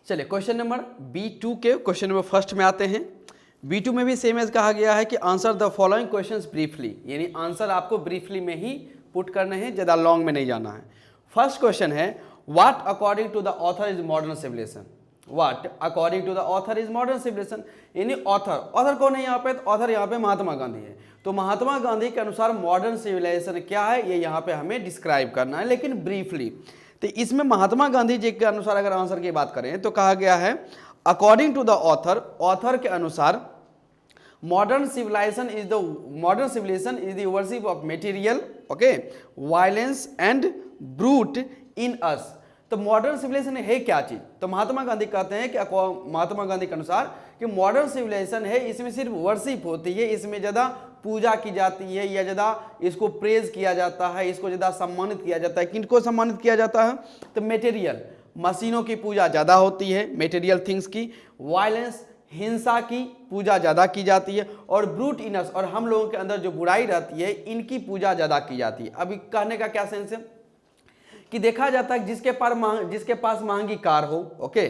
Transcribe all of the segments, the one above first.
चलिए question number B2 के question number first में आते हैं। B2 में भी सेम एज कहा गया है कि answer the following questions briefly, यानी आंसर आपको ब्रीफली में ही पुट करने हैं, ज़्यादा लॉन्ग में नहीं जाना है। फर्स्ट क्वेश्चन है what according to the author is modern civilization. What according to the author is modern civilization, यानी ऑथर कौन है यहाँ पे? तो ऑथर यहाँ पे महात्मा गांधी है। तो महात्मा गांधी के अनुसार मॉडर्न सिविलाइजेशन क्या है, ये यहाँ पे हमें डिस्क्राइब करना है, लेकिन ब्रीफली। तो इसमें महात्मा गांधी जी के अनुसार अगर आंसर की बात करें तो कहा गया है अकॉर्डिंग टू द ऑथर के अनुसार modern civilisation is the worship of material, okay, violence and brute in us. तो मॉडर्न सिविलाइजेशन है क्या चीज? तो महात्मा गांधी कहते हैं कि महात्मा गांधी के अनुसार कि मॉडर्न सिविलाइजेशन है, इसमें सिर्फ वर्शिप होती है, इसमें ज़्यादा पूजा की जाती है या ज़्यादा इसको प्रेज किया जाता है, इसको ज़्यादा सम्मानित किया जाता है। किनको सम्मानित किया जाता है? तो मटेरियल, मशीनों की पूजा ज़्यादा होती है, मटेरियल थिंग्स की। वायलेंस, हिंसा की पूजा ज़्यादा की जाती है। और ब्रूट इनस, और हम लोगों के अंदर जो बुराई रहती है, इनकी पूजा ज़्यादा की जाती है। अभी कहने का क्या सेंस है कि देखा जाता है जिसके पास महंगी कार हो, ओके,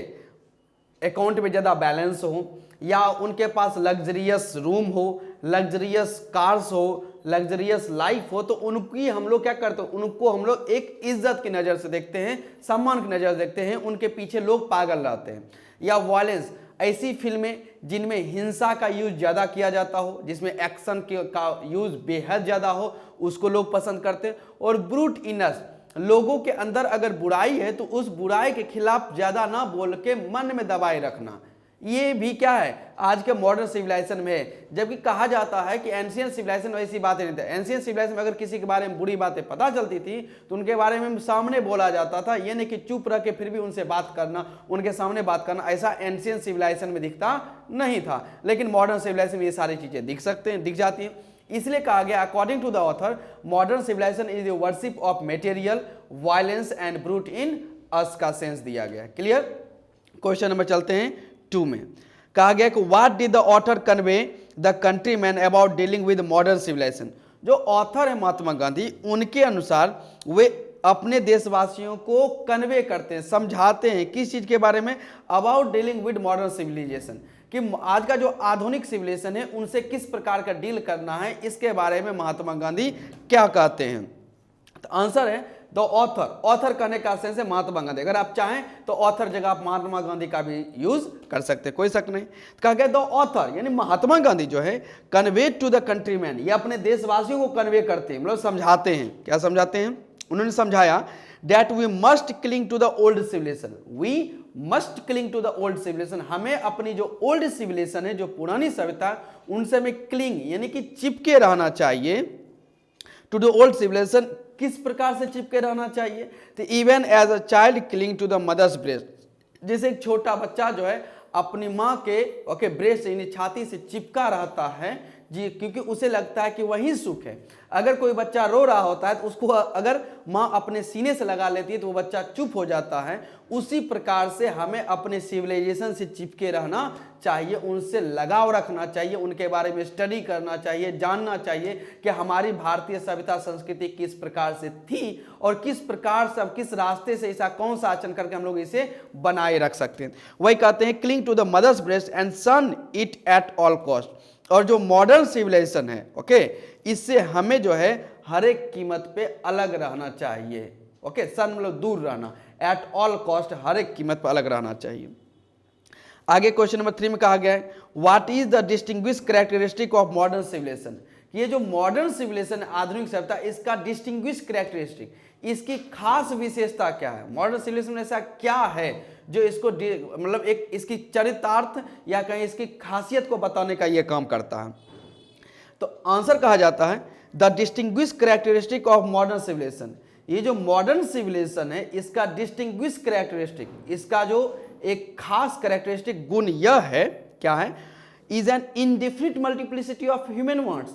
अकाउंट में ज़्यादा बैलेंस हो, या उनके पास लग्जरियस रूम हो, लग्जरियस कार्स हो, लग्जरियस लाइफ हो, तो उनकी हम लोग क्या करते हैं? उनको हम लोग एक इज्जत की नज़र से देखते हैं, सम्मान की नज़र से देखते हैं, उनके पीछे लोग पागल रहते हैं। या वायलेंस, ऐसी फिल्में जिनमें हिंसा का यूज ज़्यादा किया जाता हो, जिसमें एक्शन का यूज बेहद ज़्यादा हो, उसको लोग पसंद करते हैं। और ब्रूट इनस, लोगों के अंदर अगर बुराई है तो उस बुराई के खिलाफ ज़्यादा ना बोल के मन में दबाए रखना, ये भी क्या है? आज के मॉडर्न सिविलाइजेशन में है। जबकि कहा जाता है कि एंशियंट सिविलाइजेशन वैसी बातें नहीं थी। एंशियंट सिविलाइजेशन में अगर किसी के बारे में बुरी बातें पता चलती थी तो उनके बारे में सामने बोला जाता था, ये नहीं कि चुप रह के फिर भी उनसे बात करना, उनके सामने बात करना, ऐसा एंशियंट सिविलाइजेशन में दिखता नहीं था। लेकिन मॉडर्न सिविलाइजेशन में ये सारी चीज़ें दिख जाती हैं। इसलिए कहा गया according to the author modern civilisation is the worship of material, violence and brute in us का सेंस दिया गया। क्लियर? क्वेश्चन नंबर चलते हैं 2 में। कहा गया कि what did the author convey the countryman about dealing with modern civilization. जो ऑथर है महात्मा गांधी, उनके अनुसार वे अपने देशवासियों को कन्वे करते हैं, समझाते हैं किस चीज के बारे में? About dealing with modern civilization, कि आज का जो आधुनिक सिविलाइजेशन है उनसे किस प्रकार का डील करना है, इसके बारे में महात्मा गांधी क्या कहते हैं। तो आंसर है द ऑथर कहने का सेंस है महात्मा गांधी। अगर आप चाहें तो ऑथर जगह आप महात्मा गांधी का भी यूज कर सकते हैं, कोई शक नहीं। कहा गया द ऑथर यानी महात्मा गांधी जो है कन्वे टू द कंट्रीमैन, ये अपने देशवासियों को कन्वे करते हैं, मतलब समझाते हैं। क्या समझाते हैं? उन्होंने समझाया that we must cling to the old civilization, we must cling to the old civilization, हमें अपनी जो ओल्ड सिविलाइजेशन है, जो पुरानी सभ्यता, उनसे हमें क्लिंग यानी कि चिपके रहना चाहिए। टू द ओल्ड सिविलाइजेशन, किस प्रकार से चिपके रहना चाहिए? तो even as a child cling to the mother's breast, जैसे एक छोटा बच्चा जो है अपनी माँ के ब्रेस्ट यानी छाती से चिपका रहता है जी, क्योंकि उसे लगता है कि वही सुख है। अगर कोई बच्चा रो रहा होता है तो उसको अगर माँ अपने सीने से लगा लेती है तो वो बच्चा चुप हो जाता है। उसी प्रकार से हमें अपने सिविलाइजेशन से चिपके रहना चाहिए, उनसे लगाव रखना चाहिए, उनके बारे में स्टडी करना चाहिए, जानना चाहिए कि हमारी भारतीय सभ्यता संस्कृति किस प्रकार से थी और किस प्रकार से, किस रास्ते से, ऐसा कौन सा आचरण करके हम लोग इसे बनाए रख सकते हैं। वही कहते हैं cling to the mother's breast and shun it at all cost. और जो मॉडर्न सिविलाइजेशन है, ओके, इससे हमें जो है हर एक कीमत पे अलग रहना चाहिए। ओके, सन मतलब दूर रहना, एट ऑल कॉस्ट हर एक कीमत पर अलग रहना चाहिए। आगे क्वेश्चन नंबर 3 में कहा गया है what is the distinguish characteristic of modern civilization. ये जो मॉडर्न सिविलाइजेशन आधुनिक सभ्यता, इसका डिस्टिंग्विश कैरेक्टरिस्टिक, इसकी खास विशेषता क्या है? मॉडर्न सिविलाइजेशन में ऐसा क्या है जो इसको मतलब एक इसकी चरितार्थ या कहीं इसकी खासियत को बताने का ये काम करता है? तो आंसर कहा जाता है the distinguish characteristic of modern civilization. ये जो मॉडर्न सिविलाइजेशन है इसका डिस्टिंग्विश कैरेक्टरिस्टिक, इसका जो एक खास कैरेक्टरिस्टिक गुण यह है, क्या है? Is an indefinite multiplicity of human wants.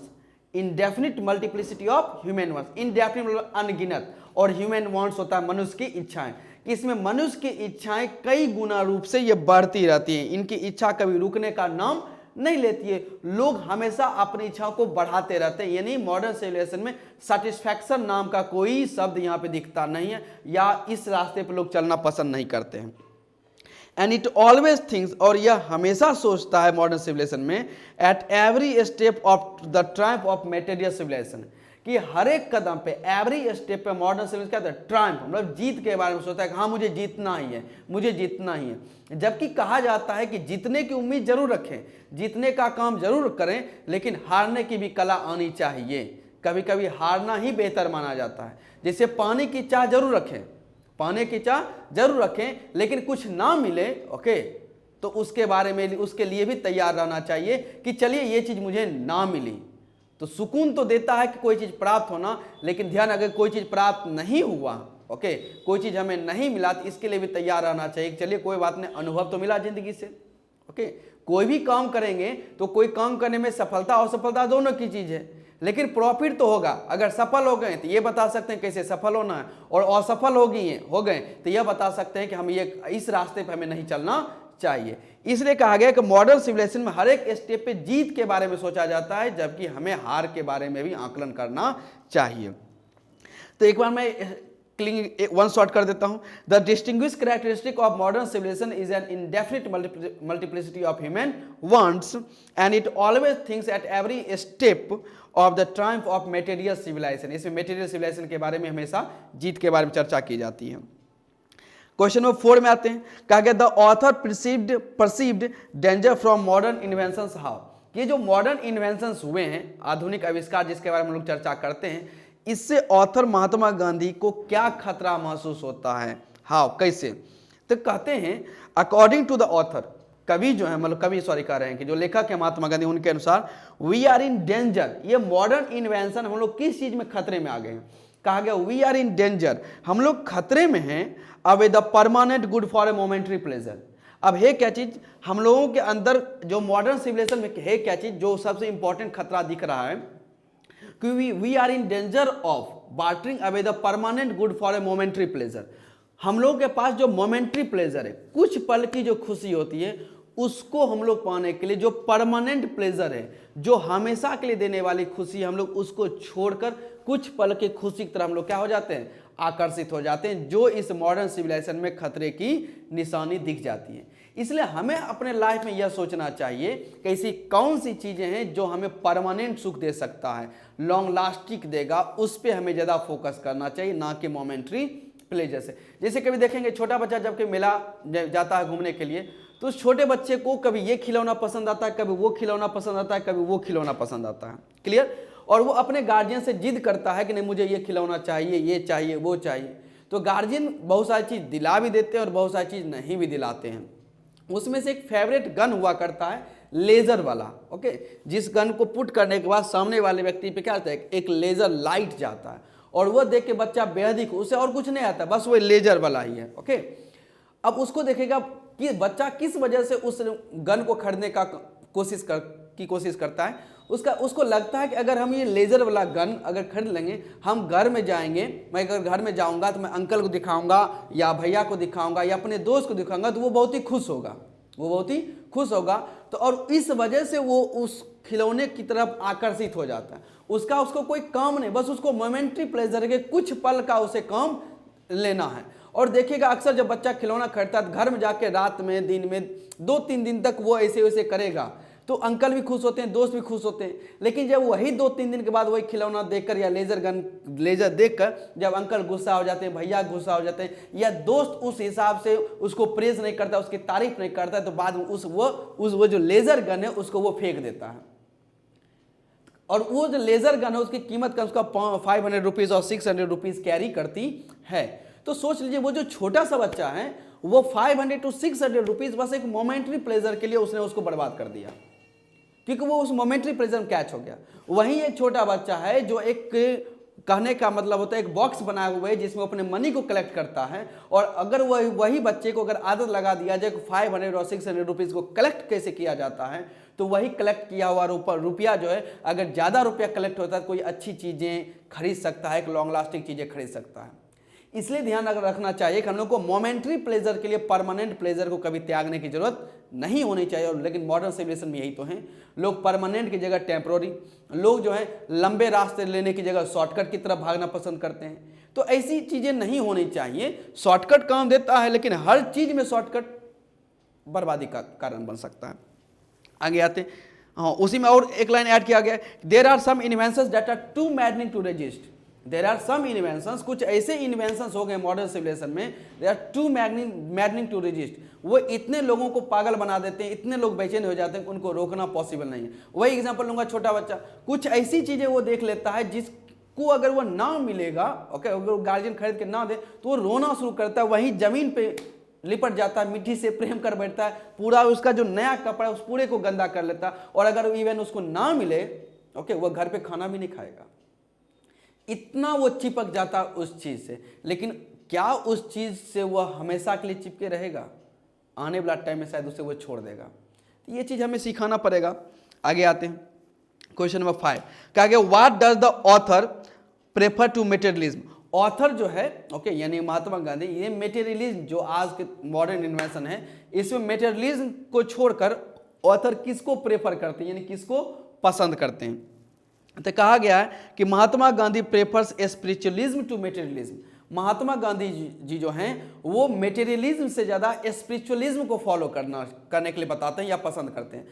Indefinite multiplicity of human wants, indefinite मतलब अनगिनत, और ह्यूमन वांट्स होता है मनुष्य की इच्छाएं। इसमें मनुष्य की इच्छाएं कई गुना रूप से ये बढ़ती रहती हैं, इनकी इच्छा कभी रुकने का नाम नहीं लेती है। लोग हमेशा अपनी इच्छाओं को बढ़ाते रहते हैं, यानी मॉडर्न सिविलाइजेशन में सेटिस्फैक्शन नाम का कोई शब्द यहाँ पे दिखता नहीं है, या इस रास्ते पे लोग चलना पसंद नहीं करते हैं। एंड इट ऑलवेज थिंक्स, और यह हमेशा सोचता है मॉडर्न सिविलाइजेशन में, at every step of the triumph of material civilisation, कि हर एक कदम पे, एवरी स्टेप पे मॉडर्न सिविलाइजेशन क्या होता है, ट्रायम्फ मतलब जीत के बारे में सोचता है कि हाँ मुझे जीतना ही है, मुझे जीतना ही है। जबकि कहा जाता है कि जीतने की उम्मीद जरूर रखें, जीतने का काम जरूर करें, लेकिन हारने की भी कला आनी चाहिए। कभी कभी हारना ही बेहतर माना जाता है। जैसे पाने की चाह जरूर रखें, पाने की चाह जरूर रखें, लेकिन कुछ ना मिले ओके, तो उसके बारे में, उसके लिए भी तैयार रहना चाहिए कि चलिए ये चीज मुझे ना मिली तो सुकून तो देता है कि कोई चीज प्राप्त होना, लेकिन ध्यान, अगर कोई चीज प्राप्त नहीं हुआ ओके, कोई चीज हमें नहीं मिला तो इसके लिए भी तैयार रहना चाहिए कि चलिए कोई बात नहीं, अनुभव तो मिला जिंदगी से ओके। कोई भी काम करेंगे तो कोई काम करने में सफलता और असफलता दोनों की चीज है, लेकिन प्रॉफिट तो होगा। अगर सफल हो गए तो ये बता सकते हैं कैसे सफल होना है, और असफल हो गए तो यह बता सकते हैं कि हम ये इस रास्ते पर हमें नहीं चलना चाहिए। इसलिए कहा गया कि मॉडर्न सिविलाइजेशन में हर एक स्टेप पे जीत के बारे में सोचा जाता है, जबकि हमें हार के बारे में भी आकलन करना चाहिए। तो एक बार मैं वन शॉट कर देता हूं। The distinguish characteristic of modern civilisation is an indefinite multiplicity of human wants and it always thinks at every step of the triumph of material civilisation. इसमें मटेरियल सिविलाइजेशन के बारे में हमेशा जीत के बारे में चर्चा की जाती है। क्वेश्चन नंबर 4 में आते हैं। कहा गया the author perceived danger from modern inventions how. ये जो मॉडर्न इन्वेंशंस हुए हैं, आधुनिक आविष्कार जिसके बारे में हम लोग चर्चा करते हैं, इससे ऑथर महात्मा गांधी को क्या खतरा महसूस होता है, हाउ कैसे। तो कहते हैं अकॉर्डिंग टू द ऑथर, कवि जो है मतलब कवि सॉरी कह रहे हैं कि जो लेखक है महात्मा गांधी, उनके अनुसार वी आर इन डेंजर। ये मॉडर्न इन्वेंशन हम लोग किस चीज में खतरे में आ गए हैं। कहा गया वी आर इन डेंजर, हम लोग खतरे में हैं, अब the permanent good for a momentary pleasure. अब है क्या चीज हम लोगों के अंदर, जो मॉडर्न सिविलाइजेशन में है क्या चीज जो सबसे इंपॉर्टेंट खतरा दिख रहा है कि we are in danger of bartering away the permanent good for a momentary pleasure. हम लोगों के पास जो मोमेंट्री प्लेजर है, कुछ पल की जो खुशी होती है, उसको हम लोग पाने के लिए जो परमानेंट प्लेजर है, जो हमेशा के लिए देने वाली खुशी, हम लोग उसको छोड़कर कुछ पल की खुशी की तरफ हम लोग क्या हो जाते हैं, आकर्षित हो जाते हैं, जो इस मॉडर्न सिविलाइजेशन में खतरे की निशानी दिख जाती है। इसलिए हमें अपने लाइफ में यह सोचना चाहिए कि ऐसी कौन सी चीजें हैं जो हमें परमानेंट सुख दे सकता है, लॉन्ग लास्टिंग देगा, उस पर हमें ज्यादा फोकस करना चाहिए, ना कि मोमेंट्री प्लेजर से। जैसे कभी देखेंगे छोटा बच्चा जब कि मेला जाता है घूमने के लिए, तो उस छोटे बच्चे को कभी ये खिलौना पसंद आता है, कभी वो खिलौना पसंद आता है, कभी वो खिलौना पसंद आता है, क्लियर। और वो अपने गार्जियन से जिद करता है कि नहीं मुझे ये खिलौना चाहिए, ये चाहिए, वो चाहिए। तो गार्जियन बहुत सारी चीज़ दिला भी देते हैं और बहुत सारी चीज़ नहीं भी दिलाते हैं। उसमें से एक फेवरेट गन हुआ करता है लेजर वाला ओके, जिस गन को पुट करने के बाद सामने वाले व्यक्ति पे क्या होता है, एक लेजर लाइट जाता है, और वो देख के बच्चा बेहद ही, उसे और कुछ नहीं आता, बस वो लेजर वाला ही है ओके। अब उसको देखेगा कि बच्चा किस वजह से उस गन को खरीदने का कोशिश करता है। उसको लगता है कि अगर हम ये लेजर वाला गन अगर खरीद लेंगे, हम घर में जाएंगे, मैं अगर घर में जाऊंगा तो मैं अंकल को दिखाऊंगा या भैया को दिखाऊंगा या अपने दोस्त को दिखाऊंगा, तो वो बहुत ही खुश होगा, वो बहुत ही खुश होगा। तो और इस वजह से वो उस खिलौने की तरफ आकर्षित हो जाता है। उसको कोई काम नहीं, बस उसको मोमेंट्री प्लेजर के कुछ पल का उसे काम लेना है। और देखिएगा अक्सर जब बच्चा खिलौना खरीदता है, घर में जाके रात में, दिन में 2-3 दिन तक वो ऐसे वैसे करेगा, तो अंकल भी खुश होते हैं, दोस्त भी खुश होते हैं। लेकिन जब वही 2-3 दिन के बाद वही खिलौना देखकर या लेजर देखकर जब अंकल गुस्सा हो जाते हैं, भैया गुस्सा हो जाते हैं, या दोस्त उस हिसाब से उसको प्रेज नहीं करता, उसकी तारीफ नहीं करता, तो बाद में वो जो लेजर गन है उसको वो फेंक देता है। और वो जो लेजर गन है उसकी कीमत कम से कम 500 रुपीज और 600 रुपीज कैरी करती है। तो सोच लीजिए वो जो छोटा सा बच्चा है वो 500 to 600 रुपीज बस एक मोमेंट्री प्लेजर के लिए उसने उसको बर्बाद कर दिया, क्योंकि वो उस मोमेंट्री प्लेजर में कैच हो गया। वहीं एक छोटा बच्चा है जो एक, कहने का मतलब होता है, एक बॉक्स बनाया हुआ है जिसमें अपने मनी को कलेक्ट करता है, और अगर वही बच्चे को अगर आदत लगा दिया जाए 500 और 600 रुपीज को कलेक्ट कैसे किया जाता है, तो वही कलेक्ट किया हुआ रुपया जो है, अगर ज़्यादा रुपया कलेक्ट होता है कोई अच्छी चीज़ें खरीद सकता है, एक लॉन्ग लास्टिंग चीज़ें खरीद सकता है। इसलिए ध्यान रखना चाहिए कि हम लोग को मोमेंट्री प्लेजर के लिए परमानेंट प्लेजर को कभी त्यागने की जरूरत नहीं होनी चाहिए। और लेकिन मॉडर्न सिविलाइजेशन में यही तो है, लोग परमानेंट की जगह टेम्पोररी, लोग जो है लंबे रास्ते लेने की जगह शॉर्टकट की तरफ भागना पसंद करते हैं। तो ऐसी चीज़ें नहीं होनी चाहिए। शॉर्टकट काम देता है, लेकिन हर चीज़ में शॉर्टकट बर्बादी का कारण बन सकता है। आगे आते हैं, हाँ उसी में और एक लाइन ऐड किया गया, there are some inventions that are too maddening to resist. There are some inventions, कुछ ऐसे इन्वेंशंस हो गए मॉडर्न सिविलाइजेशन में, they are too maddening to resist, वो इतने लोगों को पागल बना देते हैं, इतने लोग बेचैन हो जाते हैं, उनको रोकना पॉसिबल नहीं है। वही एग्जांपल लूंगा, छोटा बच्चा कुछ ऐसी चीजें वो देख लेता है जिसको अगर वो ना मिलेगा, ओके, अगर गार्जियन खरीद के ना दे तो वो रोना शुरू करता है, वहीं जमीन पे लिपट जाता है, मिट्टी से प्रेम कर बैठता है, पूरा उसका जो नया कपड़ा है उस पूरे को गंदा कर लेता है, और अगर इवन उसको ना मिले, ओके, वो घर पे खाना भी नहीं खाएगा, इतना वो चिपक जाता है उस चीज से। लेकिन क्या उस चीज से वो हमेशा के लिए चिपके रहेगा? आने वाला टाइम में शायद उसे वो छोड़ देगा। तो ये चीज हमें सिखाना पड़ेगा। आगे आते हैं, क्वेश्चन नंबर 5 क्या गया, what does the author prefer to materialism. Author जो है, ओके, यानी महात्मा गांधी, ये मटेरियलिज्म जो आज के मॉडर्न इन्वेंशन है, इसमें मटेरियलिज्म को छोड़कर ऑथर किसको प्रेफर करते हैं, यानी किसको पसंद करते हैं। तो कहा गया है कि Mahatma Gandhi prefers spiritualism to materialism. Mahatma Gandhi ji जो हैं वो मटेरियलिज्म से ज़्यादा स्पिरिचुअलिज्म को फॉलो करने के लिए बताते हैं या पसंद करते हैं।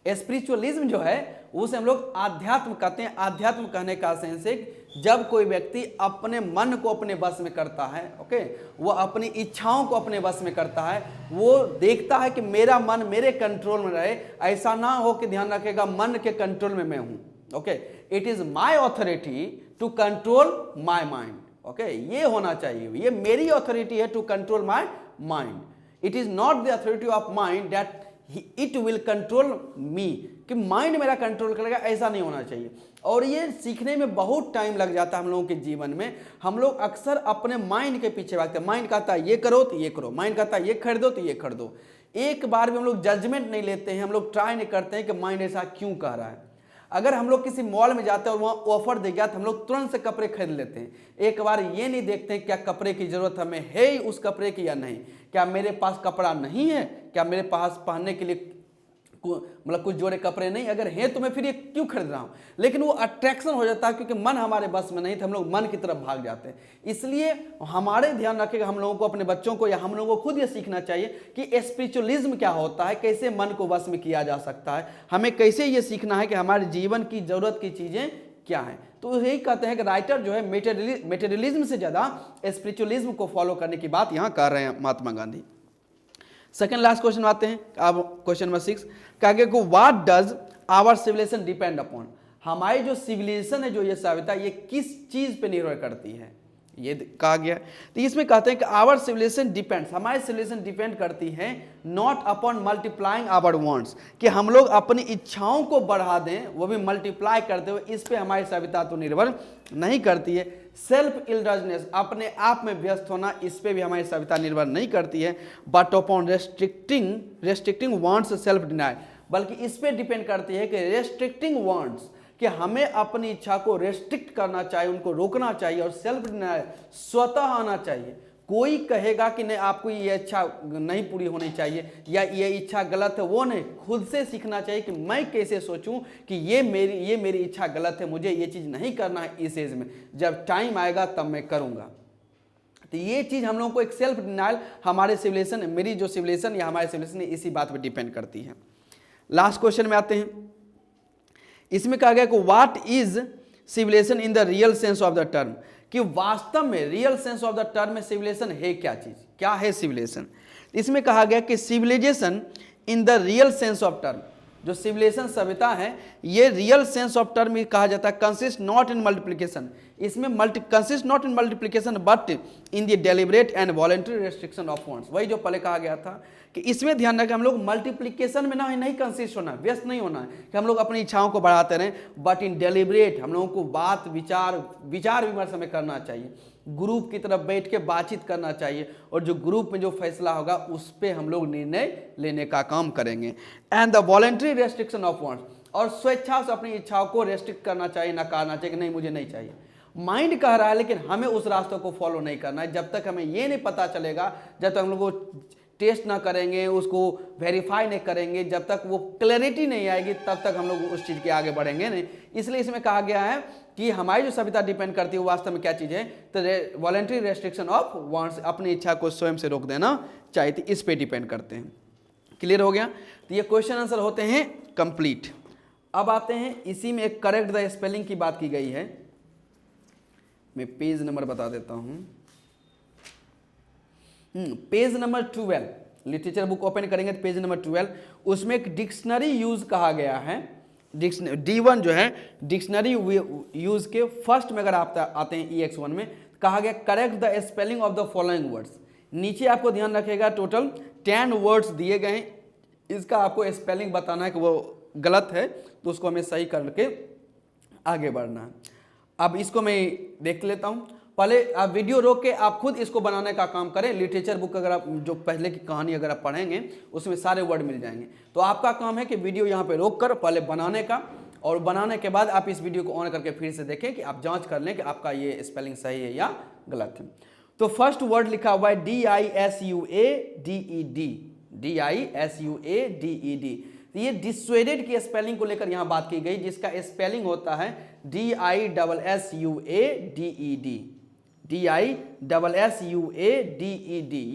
स्पिरिचुअलिज्म जो है उसे हम लोग आध्यात्म कहते हैं। आध्यात्म कहने का सेंस है जब कोई व्यक्ति अपने मन को अपने बस में करता है, ओके, वो अपनी इच्छाओं को अपने बस में करता है, वो देखता है कि मेरा मन मेरे कंट्रोल में रहे, ऐसा ना हो कि ध्यान रखेगा मन के कंट्रोल में मैं हूं, okay, it is my authority to control my mind, okay, ये होना चाहिए, ये मेरी ऑथोरिटी है to control my mind, it is not the authority of mind that it will control me, कि माइंड मेरा कंट्रोल करेगा, ऐसा नहीं होना चाहिए। और ये सीखने में बहुत टाइम लग जाता है हम लोगों के जीवन में। हम लोग अक्सर अपने माइंड के पीछे भागते हैं। माइंड कहता है ये करो तो ये करो, माइंड कहता है ये खरीदो तो ये खरीदो। एक बार भी हम लोग जजमेंट नहीं लेते हैं, हम लोग ट्राई नहीं करते हैं कि माइंड ऐसा क्यों कह रहा है। अगर हम लोग किसी मॉल में जाते हैं और वहाँ ऑफर दे गया तो हम लोग तुरंत से कपड़े खरीद लेते हैं। एक बार ये नहीं देखते हैं क्या कपड़े की जरूरत हमें है उस कपड़े की या नहीं, क्या मेरे पास कपड़ा नहीं है, क्या मेरे पास पहनने के लिए मतलब कुछ जोड़े कपड़े नहीं, अगर हैं तो मैं फिर ये क्यों खरीद रहा हूँ। लेकिन वो अट्रैक्शन हो जाता है क्योंकि मन हमारे बस में नहीं तो हम लोग मन की तरफ भाग जाते हैं। इसलिए हमारे ध्यान रखेगा, हम लोगों को अपने बच्चों को या हम लोगों को खुद ये सीखना चाहिए कि स्पिरिचुअलिज्म क्या होता है, कैसे मन को बस में किया जा सकता है, हमें कैसे ये सीखना है कि हमारे जीवन की जरूरत की चीज़ें क्या हैं। तो यही कहते हैं कि राइटर जो है मटेरियलिज्म से ज़्यादा स्पिरिचुअलिज्म को फॉलो करने की बात यहाँ कर रहे हैं Mahatma Gandhi. Second last question आते हैं, अब क्वेश्चन नंबर 6 क्या को what does our civilisation depend upon. हमारी जो सिविलाइजेशन है, जो ये सभ्यता, ये किस चीज पे निर्भर करती है, ये कहा गया। तो इसमें कहते हैं कि आवर सिविलाइजेशन डिपेंड्स, हमारी सिविलाइजेशन डिपेंड करती है not upon multiplying our wants, कि हम लोग अपनी इच्छाओं को बढ़ा दें, वो भी मल्टीप्लाई करते हुए, इस पे हमारी सभ्यता तो निर्भर नहीं करती है। सेल्फ इंडल्जेंस, अपने आप में व्यस्त होना, इस पे भी हमारी सभ्यता निर्भर नहीं करती है। But upon restricting wants self denial, बल्कि इस पे डिपेंड करती है कि रेस्ट्रिक्टिंग वांट्स, कि हमें अपनी इच्छा को रेस्ट्रिक्ट करना चाहिए, उनको रोकना चाहिए, और सेल्फ डिनाइल स्वतः आना चाहिए। कोई कहेगा कि नहीं आपको ये इच्छा नहीं पूरी होनी चाहिए या ये इच्छा गलत है, वो नहीं, खुद से सीखना चाहिए कि मैं कैसे सोचूं कि ये मेरी इच्छा गलत है, मुझे ये चीज़ नहीं करना है इस एज में, जब टाइम आएगा तब मैं करूँगा। तो ये चीज़ हम लोगों को एक सेल्फ डिनाइल, हमारे सिविलाइजेशन, मेरी जो सिविलाइजेशन या हमारे सिविलाइजेशन इसी बात पर डिपेंड करती है। लास्ट क्वेश्चन में आते हैं, इसमें कहा गया कि what is civilisation in the real sense of the term, कि वास्तव में real sense of the term में सिविलाइजेशन है क्या चीज, क्या है सिविलाइजेशन। इसमें कहा गया कि civilisation in the real sense of term, जो सिविलाइजेशन सभ्यता है ये रियल सेंस ऑफ टर्म में कहा जाता है कंसिस्ट नॉट इन मल्टीप्लिकेशन, इसमें consist not in multiplication but in the deliberate and voluntary restriction of wants. वही जो पहले कहा गया था कि इसमें ध्यान रखें हम लोग मल्टीप्लिकेशन में नहीं कंसिस्ट होना है, व्यस्त नहीं होना है कि हम लोग अपनी इच्छाओं को बढ़ाते रहें, बट इन डेलिबरेट हम लोगों को बात विचार विमर्श हमें करना चाहिए, ग्रुप की तरफ बैठ के बातचीत करना चाहिए, और जो ग्रुप में जो फैसला होगा उस पर हम लोग निर्णय लेने का काम करेंगे। And the voluntary restriction of wants, और स्वेच्छा से अपनी इच्छाओं को रेस्ट्रिक्ट करना चाहिए, नकारना चाहिए कि नहीं मुझे नहीं चाहिए। माइंड कह रहा है लेकिन हमें उस रास्तों को फॉलो नहीं करना है, जब तक हमें ये नहीं पता चलेगा, जब तक हम लोग को टेस्ट ना करेंगे, उसको वेरीफाई नहीं करेंगे, जब तक वो क्लैरिटी नहीं आएगी तब तक हम लोग उस चीज़ के आगे बढ़ेंगे नहीं। इसलिए इसमें कहा गया है कि हमारी जो सभ्यता डिपेंड करती है वो वास्तव में क्या चीज़ है, तो वॉलंटरी रेस्ट्रिक्शन ऑफ वांट्स, अपनी इच्छा को स्वयं से रोक देना चाहिए, तो इस पे डिपेंड करते हैं। क्लियर हो गया? तो ये क्वेश्चन आंसर होते हैं कंप्लीट। अब आते हैं इसी में एक करेक्ट द स्पेलिंग की बात की गई है। मैं पेज नंबर बता देता हूं, page number 12, literature book open करेंगे तो पेज नंबर 12, उसमें एक डिक्शनरी यूज कहा गया है। D1 जो है डिक्शनरी यूज के फर्स्ट में अगर आप आते हैं EX1 में, कहा गया correct the spelling of the following words. नीचे आपको ध्यान रखेगा टोटल 10 वर्ड्स दिए गए हैं, इसका आपको स्पेलिंग बताना है कि वो गलत है तो उसको हमें सही करके आगे बढ़ना है। अब इसको मैं देख लेता हूं, पहले आप वीडियो रोक के आप खुद इसको बनाने का काम करें। लिटरेचर बुक अगर आप जो पहले की कहानी अगर आप पढ़ेंगे उसमें सारे वर्ड मिल जाएंगे, तो आपका काम है कि वीडियो यहाँ पे रोक कर पहले बनाने का, और बनाने के बाद आप इस वीडियो को ऑन करके फिर से देखें कि आप जांच कर लें कि आपका ये स्पेलिंग सही है या गलत है। तो फर्स्ट वर्ड लिखा हुआ है DISUADED, DISUADED। तो ये डिस्सुएडेड की स्पेलिंग को लेकर यहाँ बात की गई, जिसका स्पेलिंग होता है DISSUADED, DISSUADED,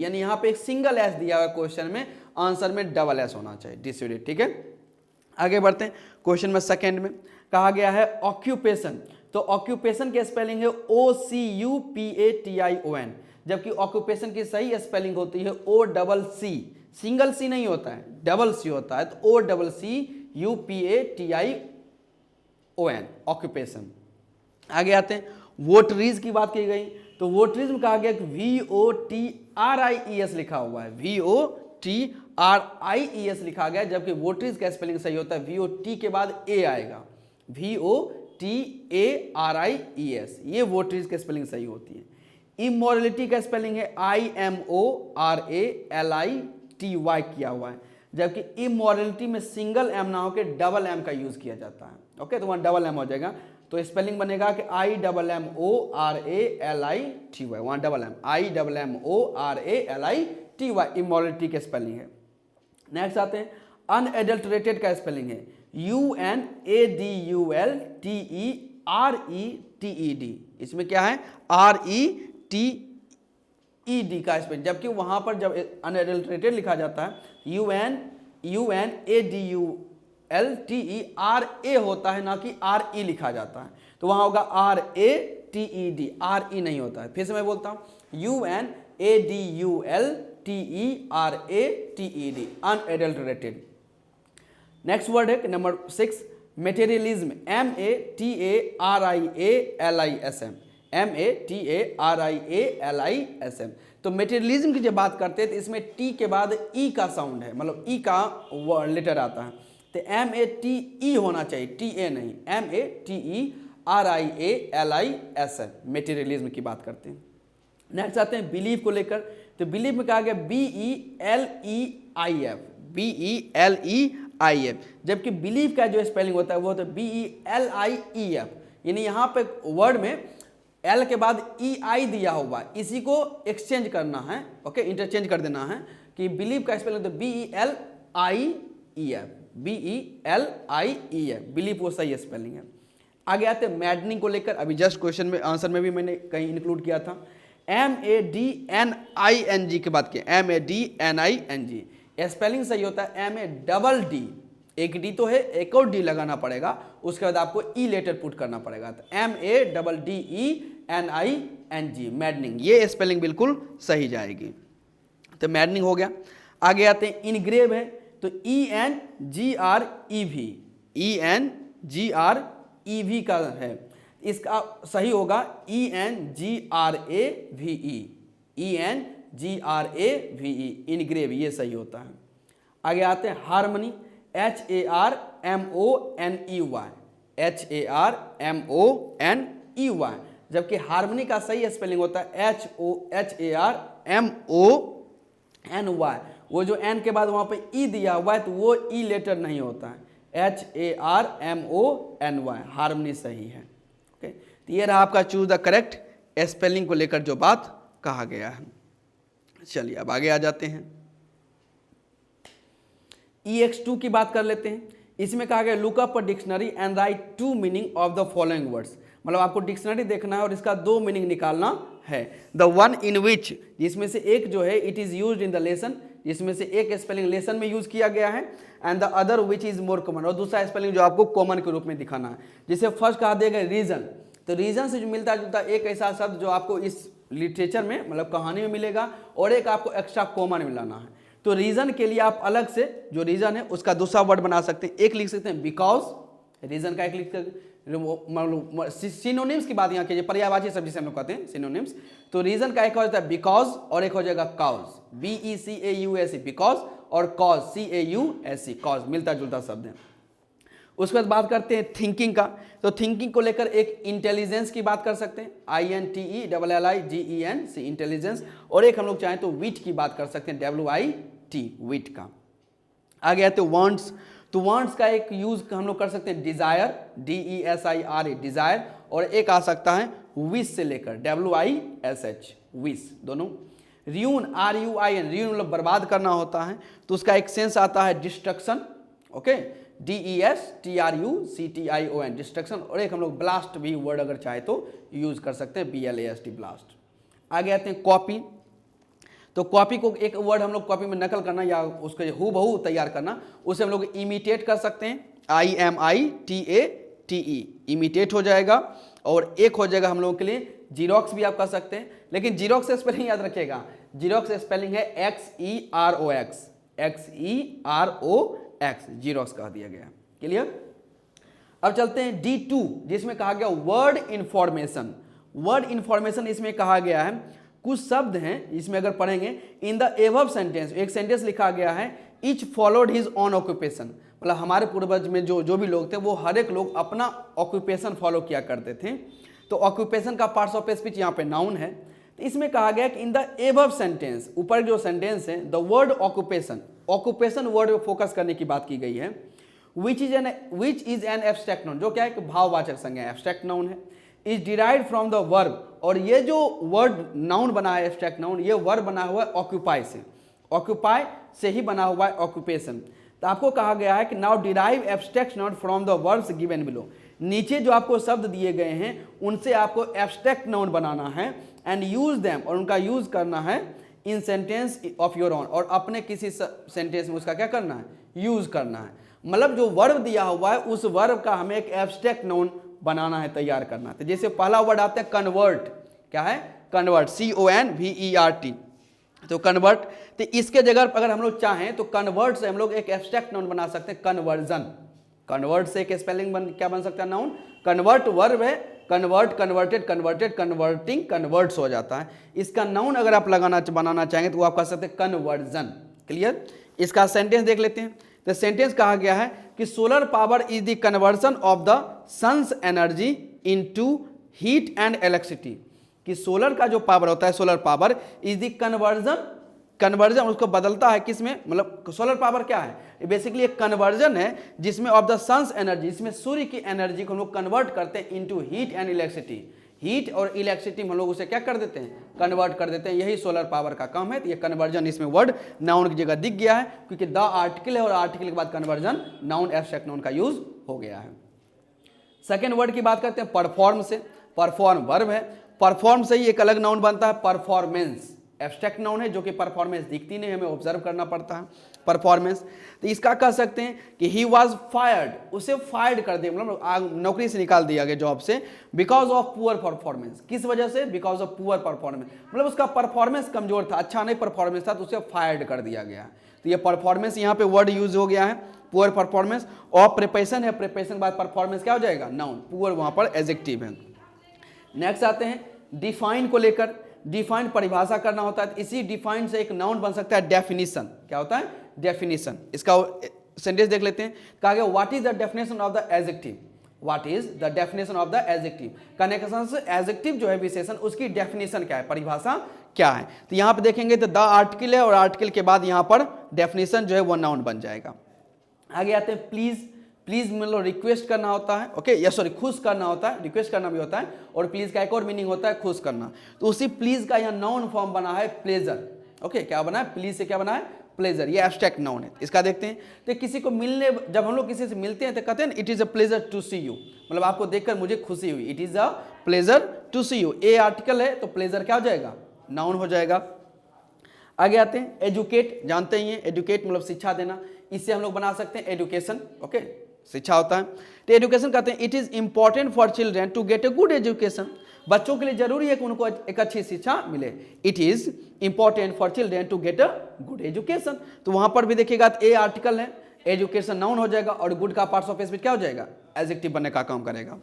यानी यहाँ पे एक सिंगल एस दिया हुआ क्वेश्चन में, आंसर में डबल एस होना चाहिए, डिस्सुएडेड। ठीक है, आगे बढ़ते हैं। क्वेश्चन में सेकंड में कहा गया है ऑक्यूपेशन, तो ऑक्यूपेशन की स्पेलिंग है OCUPATION, जबकि ऑक्यूपेशन की सही स्पेलिंग होती है OCC, सिंगल सी नहीं होता है, डबल सी होता है, तो OCCUPATION, ऑक्यूपेशन। आगे आते हैं, वोटरीज की बात की गई, तो वोटरीज में कहा गया कि VOTRIES लिखा हुआ है, VOTRIES लिखा गया, जबकि वोटरीज का स्पेलिंग सही होता है VOT के बाद A आएगा, VOTARIES, ये वोटरीज का स्पेलिंग सही होती है। इमोरलिटी का स्पेलिंग है IMORALITY किया हुआ है, जबकि इमोरलिटी में सिंगल एम ना होकर डबल एम का यूज किया जाता है। ओके, तो वहां डबल एम हो जाएगा, तो स्पेलिंग बनेगा कि IMMORALITY, वहां डबल एम, IMMORALITY, इमोरलिटी के स्पेलिंग है। नेक्स्ट आते हैं, अनएडल्टरेटेड का स्पेलिंग है UNADULTERETED, इसमें क्या है RETED का स्पेलिंग, जबकि वहां पर जब अनएडल्टरेटेड लिखा जाता है UNADULTERA होता है, ना कि RE लिखा जाता है, तो वहां होगा RATED, RE नहीं होता है। फिर से मैं बोलता हूं UNADULTERATED, अनएडल्टरेटेड। नेक्स्ट वर्ड है नंबर 6, मेटेरियलिज्म, MATERIALISM, MATERIALISM। तो मेटेरियलिज्म की जब बात करते हैं तो इसमें T के बाद E का साउंड है, मतलब E का लेटर आता है, तो MATE होना चाहिए, TA नहीं, MATERIALISM, मेटेरियलिज्म की बात करते हैं। नेक्स्ट आते हैं बिलीफ को लेकर, तो बिलीफ में कहा गया BELEIF, जबकि बिलीफ का जो स्पेलिंग होता है वो होता है BELIEF, यानी यहाँ पे वर्ड में L के बाद EI दिया हुआ है, इसी को एक्सचेंज करना है, ओके, इंटरचेंज कर देना है कि बिलीफ का स्पेलिंग होता है BELIEF, बिलीफ वो सही स्पेलिंग है। आगे आते हैं मैडनिंग को लेकर, अभी जस्ट क्वेश्चन में आंसर में भी मैंने कहीं इंक्लूड किया था, MADNING की बात की, MADNING, स्पेलिंग सही होता है MADD, एक डी तो है, एक और डी लगाना पड़ेगा, उसके बाद आपको ई लेटर पुट करना पड़ेगा, तो MADDENING, मैडनिंग, ये स्पेलिंग बिल्कुल सही जाएगी। तो मैडनिंग हो गया। आगे आते हैं इनग्रेव है, तो ENGREV का है, इसका सही होगा ENGRAVE, इनग्रेव, ये सही होता है। आगे आते हैं हार्मनी, HARMONEY, जबकि हार्मनी का सही स्पेलिंग होता है HARMONY, वो जो एन के बाद वहां पे ई दिया हुआ है तो वो ई लेटर नहीं होता है, HARMONY, हार्मनी सही है। ओके, तो ये रहा आपका चूज द करेक्ट स्पेलिंग को लेकर जो बात कहा गया है। चलिए अब आगे आ जाते हैं। EX2 की बात कर लेते हैं। इसमें कहा गया look up a dictionary and right 2 meaning of the following words, मतलब आपको डिक्शनरी देखना है और इसका 2 मीनिंग निकालना है। द वन इन विच, जिसमें से एक जो है it is used in the lesson, जिसमें से एक स्पेलिंग लेसन में यूज किया गया है, and the other which is more common, और दूसरा स्पेलिंग जो आपको कॉमन के रूप में दिखाना है। जैसे फर्स्ट कहा दिया गया रीजन, तो रीजन से जो मिलता जुलता एक ऐसा शब्द जो आपको इस लिटरेचर में मतलब कहानी में मिलेगा, और एक आपको एक्स्ट्रा कॉमन मिलाना है। तो रीजन के लिए आप अलग से जो रीजन है उसका दूसरा वर्ड बना सकते हैं। एक लिख सकते हैं बिकॉज, रीजन का एक लिख सकते, सिनोनिम्स की बात यहाँ कीजिए, पर्यायवाची शब्द जिसे हम लोग कहते हैं सिनोनिम्स। तो रीजन का एक हो जाता है बिकॉज और एक हो जाएगा कॉज, BECAUSE बिकॉज, और कॉज CAUSE कॉज, मिलता जुलता शब्द है। उसके बाद बात करते हैं थिंकिंग का। तो थिंकिंग को लेकर एक इंटेलिजेंस की बात कर सकते हैं, INTELLIGENC इंटेलिजेंस, और एक हम लोग चाहें तो विट की बात कर सकते हैं, WIT विट का। आगे आते हैं वांट्स। तो वांट्स का एक यूज हम लोग कर सकते हैं डिजायर, DESIRE डिजायर, और एक आ सकता है विश से लेकर WISH विश, दोनों। RUIN RUIN RUIN मतलब बर्बाद करना होता है, तो उसका एक सेंस आता है डिस्ट्रक्शन, ओके, DESTRUCTION डिस्ट्रक्शन, और एक हम लोग ब्लास्ट भी वर्ड अगर चाहे तो यूज कर सकते हैं, BLAST ब्लास्ट। आगे आते हैं कॉपी। तो कॉपी को एक वर्ड हम लोग कॉपी में नकल करना या उसको हूबहू तैयार करना, उसे हम लोग इमिटेट कर सकते हैं, IMITATE इमिटेट हो जाएगा। और एक हो जाएगा हम लोगों के लिए जीरोक्स भी आप कर सकते हैं, लेकिन जीरोक्स का स्पेलिंग याद रखिएगा, जीरोक्स स्पेलिंग है XEROX जीरोक्स कह दिया गया। क्लियर। अब चलते हैं D2 जिसमें कहा गया वर्ड इंफॉर्मेशन। वर्ड इंफॉर्मेशन इसमें कहा गया है, कुछ शब्द हैं इसमें अगर पढ़ेंगे, इन द एबव सेंटेंस, एक सेंटेंस लिखा गया है, each followed his on occupation, मतलब हमारे पूर्वज में जो भी लोग थे वो हर एक लोग अपना ऑक्यूपेशन फॉलो किया करते थे। तो ऑक्यूपेशन का पार्ट्स ऑफ स्पीच यहाँ पे नाउन है। तो इसमें कहा गया कि इन द एबव सेंटेंस, ऊपर जो सेंटेंस है, the word occupation, occupation word पे फोकस करने की बात की गई है, which is an abstract noun, जो क्या है कि भाववाचक संज्ञा है, एब्स्ट्रैक्ट नाउन है, is derived from the verb, और ये जो वर्ड नाउन बना है एब्स्ट्रैक्ट नाउन, ये वर्ब बना हुआ है ऑक्यूपाई से, ऑक्यूपाई से ही बना हुआ है ऑक्यूपेशन। तो आपको कहा गया है कि now derive abstract noun from the verbs given below, नीचे जो आपको शब्द दिए गए हैं उनसे आपको एब्स्ट्रैक्ट नाउन बनाना है, एंड यूज देम, और उनका यूज करना है इन सेंटेंस ऑफ योर ओन, और अपने किसी सेंटेंस में उसका क्या करना है, यूज करना है। मतलब जो वर्ब दिया हुआ है उस वर्ब का हमें एक एब्स्ट्रैक्ट नाउन बनाना है, तैयार करना है। तो जैसे पहला वर्ड आता है कन्वर्ट, क्या है, कन्वर्ट, CONVERT, तो कन्वर्ट। तो इसके जगह अगर हम लोग चाहें तो कन्वर्ट से हम लोग एक एब्स्ट्रैक्ट नाउन बना सकते हैं, कन्वर्जन। कन्वर्ट से एक स्पेलिंग क्या बन सकता है, नाउन। कन्वर्ट वर्ब है, convert, converted, converted, converting, converts हो जाता है। इसका नाउन अगर आप बनाना चाहेंगे तो वो आप कह सकते हैं कन्वर्जन। क्लियर। इसका सेंटेंस देख लेते हैं। तो सेंटेंस कहा गया है कि solar power is the conversion of the sun's energy into heat and electricity, कि सोलर का जो पावर होता है, solar power is the conversion उसको बदलता है किसमें, मतलब सोलर पावर क्या है, बेसिकली एक कन्वर्जन है जिसमें ऑफ द सन्स एनर्जी, इसमें सूर्य की एनर्जी को हम लोग कन्वर्ट करते हैं into heat and electricity, heat और इलेक्ट्रिसिटी हम लोग उसे क्या कर देते हैं, कन्वर्ट कर देते हैं, यही सोलर पावर का काम है। तो ये कन्वर्जन इसमें वर्ड नाउन की जगह दिख गया है, क्योंकि द आर्टिकल है और आर्टिकल के बाद कन्वर्जन नाउन एब्स्ट्रैक्ट नाउन का यूज हो गया है। सेकेंड वर्ड की बात करते हैं परफॉर्म से। परफॉर्म वर्ब है, परफॉर्म से ही एक अलग नाउन बनता है परफॉर्मेंस, एब्स्ट्रैक्ट नाउन है जो कि परफॉर्मेंस दिखती नहीं, हमें ऑब्जर्व करना पड़ता है परफॉर्मेंस। तो इसका कह सकते हैं कि ही वाज फायर्ड, उसे फायर्ड कर दिया, मतलब नौकरी से निकाल दिया गया जॉब से, बिकॉज ऑफ पुअर परफॉर्मेंस, किस वजह से, बिकॉज ऑफ पुअर परफॉर्मेंस, मतलब उसका परफॉर्मेंस कमजोर था, अच्छा नहीं परफॉर्मेंस था, तो उसे फायर्ड कर दिया गया। तो ये परफॉर्मेंस यहाँ पे वर्ड यूज हो गया है, पुअर परफॉर्मेंस, और प्रिपरेशन है, प्रिपरेशन के बाद परफॉर्मेंस क्या हो जाएगा, नाउन, पुअर वहां पर एडजेक्टिव है। नेक्स्ट आते हैं डिफाइन को लेकर। डिफाइन परिभाषा करना होता है, इसी डिफाइन से एक नाउन बन सकता है डेफिनेशन। क्या होता है, डेफिनेशन। इसका सेंटेंस देख लेते हैं। कहा गया what is the definition of the adjective, what is the definition of the adjective, connection से एडजेक्टिव जो है विशेषण, उसकी डेफिनेशन क्या है, परिभाषा क्या है। तो यहां पे देखेंगे तो द आर्टिकल है और आर्टिकल के बाद यहां पर डेफिनेशन जो है वो नाउन बन जाएगा। आगे आते हैं प्लीज। प्लीज मतलब रिक्वेस्ट करना होता है, ओके, या सॉरी खुश करना होता है, रिक्वेस्ट करना भी होता है, और प्लीज का एक और मीनिंग होता है खुश करना। तो उसी प्लीज का यहाँ नाउन फॉर्म बना है प्लेजर, ओके, क्या बना है, प्लीज से क्या बना है, प्लेजर, ये एब्स्ट्रैक्ट नाउन है। इसका देखते हैं, तो किसी को मिलने, जब हम लोग किसी से मिलते हैं तो कहते हैं it is a pleasure to see you, मतलब आपको देखकर मुझे खुशी हुई, it is a pleasure to see you. A article है तो प्लेजर क्या हो जाएगा, नाउन हो जाएगा। आगे आते हैं, एजुकेट, जानते ही हैं एजुकेट मतलब शिक्षा देना, इससे हम लोग बना सकते हैं एजुकेशन, ओके, शिक्षा होता है। तो एजुकेशन कहते हैं it is important for children to get a good education, बच्चों के लिए जरूरी है कि उनको एक अच्छी शिक्षा मिले। It is important for children to get a good education, तो वहां पर भी देखिएगा ए आर्टिकल है, एजुकेशन नाउन हो जाएगा और गुड का पार्ट्स ऑफ स्पीच क्या हो जाएगा, एडजेक्टिव बनने का काम करेगा।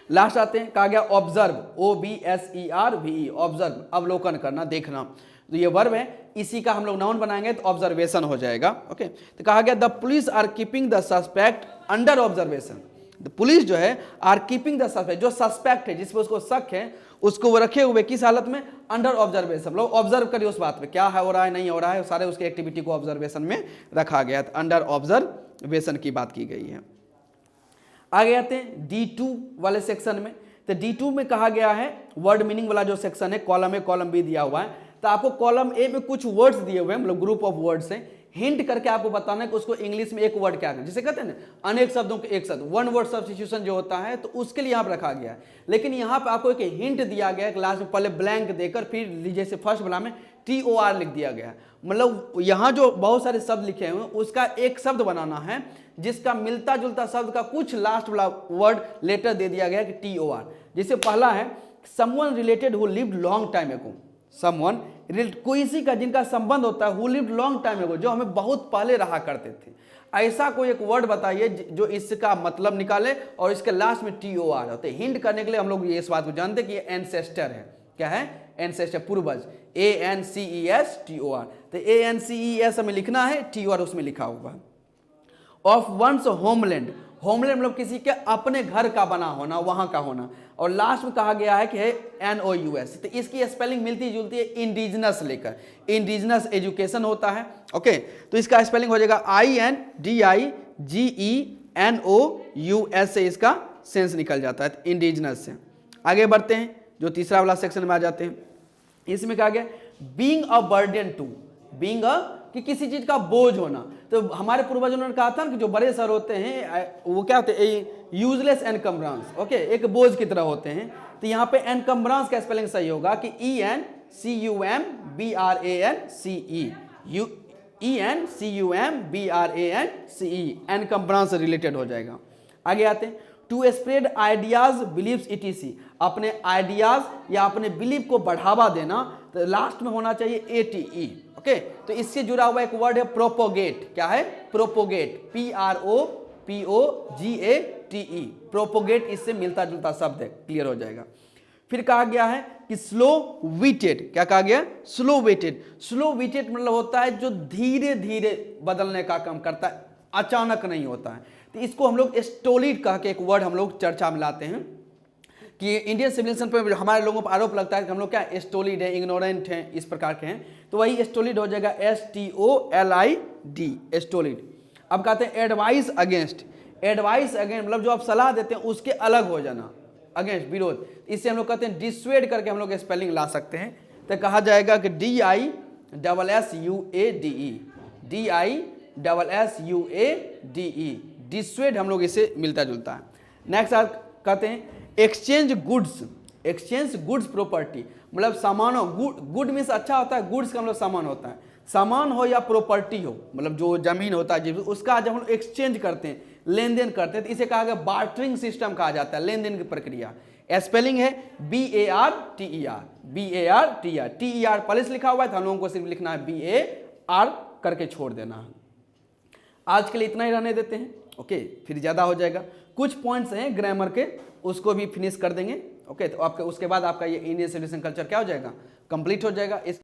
लास्ट आते हैं, कहा गया ऑब्जर्व, OBSERVE, ऑब्जर्व, अवलोकन करना, देखना, तो ये वर्ब है, इसी का हम लोग नाउन बनाएंगे तो ऑब्जर्वेशन हो जाएगा, ओके। तो कहा गया the police are keeping the suspect under observation, police जो है आर कीपिंग द सस्पेक्ट, जो सस्पेक्ट है जिस पर उसको शक है उसको वो रखे हुए किस हालत में, अंडर ऑब्जर्वेशन, लोग ऑब्जर्व करिए उस बात पे क्या है, हो रहा है नहीं हो रहा है, सारे उसके एक्टिविटी को ऑब्जर्वेशन में रखा गया, तो अंडर ऑब्जर्वेशन की बात की गई है। आगे आते हैं D2 वाले सेक्शन में, तो D2 में कहा गया है वर्ड मीनिंग वाला जो सेक्शन है, कॉलम ए कॉलम बी दिया हुआ है, तो आपको कॉलम ए में कुछ वर्ड्स दिए हुए हैं, मतलब ग्रुप ऑफ वर्ड्स हैं, हिंट करके आपको बताना है कि उसको इंग्लिश में एक वर्ड क्या है, जिसे कहते हैं ना अनेक शब्दों के एक शब्द, वन वर्ड सब्स्टिट्यूशन जो होता है, तो उसके लिए यहाँ पर रखा गया है। लेकिन यहाँ पे आपको एक हिंट दिया गया है, क्लास में पहले ब्लैंक देकर फिर जैसे फर्स्ट वाला में TOR लिख दिया गया है, मतलब यहाँ जो बहुत सारे शब्द लिखे हुए हैं उसका एक शब्द बनाना है जिसका मिलता जुलता शब्द का कुछ लास्ट वाला वर्ड लेटर दे दिया गया कि TOR। जैसे पहला है someone related who lived long time एगो, समवन कोई इसी का जिनका संबंध होता है, हु लिव्ड लॉन्ग टाइम एगो, जो हमें बहुत पहले रहा करते थे। ऐसा कोई एक वर्ड बताइए जो इसका मतलब निकाले और इसके लास्ट में TOR होते हैं। हिंट करने के लिए हम लोग ये इस बात को जानते हैं कि ये एंसेस्टर है, क्या है, एंसेस्टर, पूर्वज, ANCESTOR, तो ANCES हमें लिखना है, TOR उसमें लिखा हुआ है। ऑफ वंस होमलैंड, होमलैंड मतलब किसी के अपने घर का बना होना, वहां का होना, और लास्ट में कहा गया है कि है NOUS, तो इसकी स्पेलिंग मिलती जुलती है इंडिजिनस लेकर, इंडिजिनस एजुकेशन होता है, ओके। तो इसका स्पेलिंग हो जाएगा INDIGENOUS से इसका सेंस निकल जाता है, इंडिजिनस से। आगे बढ़ते हैं, जो तीसरा वाला सेक्शन में आ जाते हैं, इसमें कहा गया being a burden to, being a कि किसी चीज का बोझ होना, तो हमारे पूर्वजों ने कहा था कि जो बड़े सर होते हैं वो क्या होते हैं, यूजलेस एनकम्ब्रांस, ओके, एक बोझ की तरह होते हैं। तो यहाँ पे एनकम्ब्रांस का स्पेलिंग सही होगा कि ENCUMBRANCE, एनकम्ब्रांस रिलेटेड हो जाएगा। आगे आते हैं, to spread ideas beliefs ETC, अपने आइडियाज या अपने बिलीव को बढ़ावा देना, तो लास्ट में होना चाहिए ATE, ओके। तो इससे जुड़ा हुआ एक वर्ड है प्रोपोगेट, क्या है, प्रोपोगेट, PROPOGATE, प्रोपोगेट, इससे मिलता जुलता शब्द है, क्लियर हो जाएगा। फिर कहा गया है कि स्लो वीटेड, क्या कहा गया, स्लो वेटेड, स्लो वेटेड मतलब होता है जो धीरे धीरे बदलने का काम करता है, अचानक नहीं होता है, तो इसको हम लोग स्टोलिड कह के एक वर्ड हम लोग चर्चा में लाते हैं कि इंडियन सिविलाइजेशन पर हमारे लोगों पर आरोप लगता है कि हम लोग क्या स्टोलिड है, इग्नोरेंट हैं, इस प्रकार के हैं, तो वही स्टोलिड हो जाएगा STOLID, स्टोलिड। अब कहते हैं एडवाइस अगेंस्ट, एडवाइस अगेंस्ट मतलब जो आप सलाह देते हैं उसके अलग हो जाना, अगेंस्ट, विरोध, इससे हम लोग कहते हैं डिसवेड करके हम लोग स्पेलिंग ला सकते हैं, तो कहा जाएगा कि DISSUADE, डिसवेड हम लोग इसे मिलता जुलता है। नेक्स्ट कहते हैं exchange goods, exchange goods property मतलब सामानों, गुड मीन्स अच्छा होता है, गुड्स का मतलब सामान होता है, सामान हो या प्रॉपर्टी हो, मतलब जो जमीन होता है उसका जब हम लोग एक्सचेंज करते हैं, लेन देन करते हैं, तो इसे कहा गया बार्टरिंग सिस्टम कहा जाता है, लेन देन की प्रक्रिया। स्पेलिंग है BARTER, TER पलिस लिखा हुआ है, तो हम लोगों को सिर्फ लिखना है BAR करके छोड़ देना है। आज के लिए इतना ही रहने देते हैं, ओके, फिर ज़्यादा हो जाएगा। कुछ पॉइंट्स हैं ग्रामर के, उसको भी फिनिश कर देंगे, ओके। तो आपके उसके बाद आपका ये इंडियन सिविलाइजेशन कल्चर क्या हो जाएगा, कंप्लीट हो जाएगा। इस